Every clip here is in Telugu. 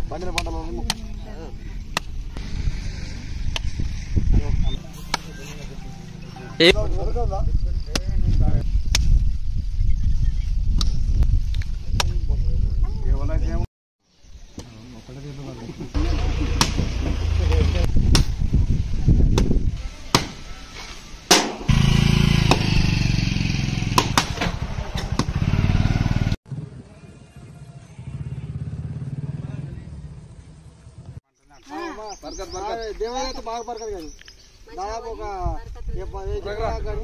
పండిన పంటలు దేవాలయ బాగా పరకదు కానీ దాదాపు ఒక 10 కానీ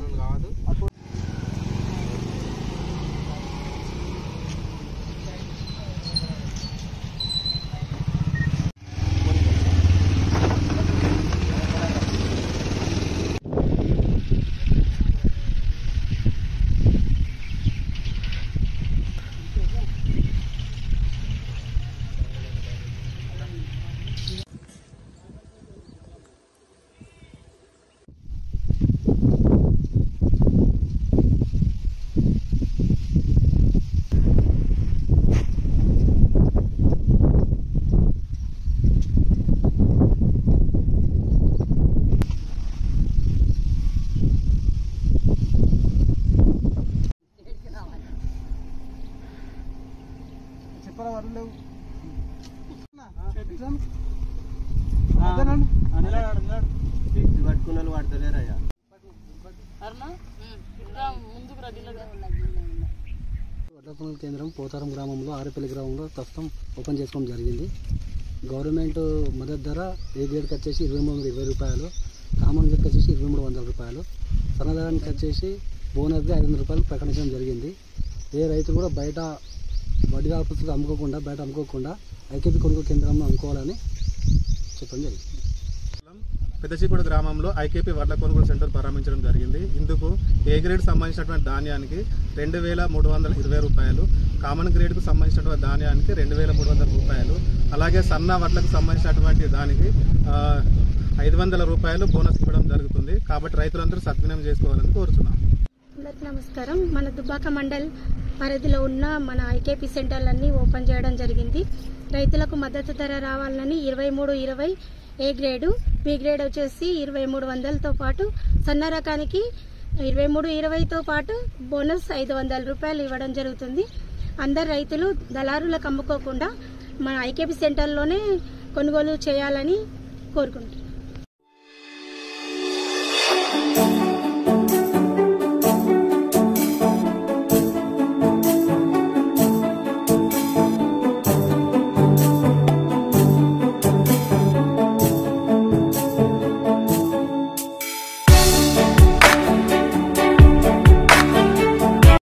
పట్టుకున్న వాడతలేరయ్యా. వడ్లకొనుగోలు కేంద్రం పోతారం గ్రామంలో ఆరేపల్లి గ్రామంలో ప్రస్తుతం ఓపెన్ చేసుకోవడం జరిగింది. గవర్నమెంట్ మద్దతు ధర ఏ గ్రేడ్కి వచ్చేసి 2320 రూపాయలు, కామన్ గ్రేడ్కి వచ్చేసి 2300 రూపాయలు, సన్నదానికి వచ్చేసి బోనస్గా 500 రూపాయలు ప్రకటించడం జరిగింది. ఏ రైతు కూడా బయట వడ్డీ పుస్తకాలు అమ్ముకోకుండా ఐకేపీ కొనుగోలు కేంద్రంలో అమ్ముకోవాలని చెప్పడం జరిగింది. పెద్దచీకోట గ్రామంలో ఐకేపీ వడ్ల కొనుగోలు సెంటర్ ప్రారంభించడం జరిగింది. ఇందుకు ఏ గ్రేడ్ సంబంధించినటువంటి ధాన్యానికి 2320 రూపాయలు, కామన్ గ్రేడ్కు సంబంధించినటువంటి ధాన్యానికి 2300 రూపాయలు, అలాగే సన్న వడ్లకు సంబంధించినటువంటి దానికి 500 రూపాయలు బోనస్ ఇవ్వడం జరుగుతుంది. కాబట్టి రైతులందరూ సద్వినియోగం చేసుకోవాలని కోరుతున్నాం. అందరికీ నమస్కారం. మన దుబ్బాక మండల్ పరిధిలో ఉన్న మన ఐకేపీ సెంటర్లన్నీ ఓపెన్ చేయడం జరిగింది. రైతులకు మద్దతు ధర రావాలని 2320 ఏ గ్రేడు, బి గ్రేడ్ వచ్చేసి 2300తో పాటు, సన్న రకానికి 2320తో పాటు బోనస్ 500 రూపాయలు ఇవ్వడం జరుగుతుంది. అందరు రైతులు దళారులకు అమ్ముకోకుండా మన ఐకేపీ సెంటర్లోనే కొనుగోలు చేయాలని కోరుకుంటున్నాం.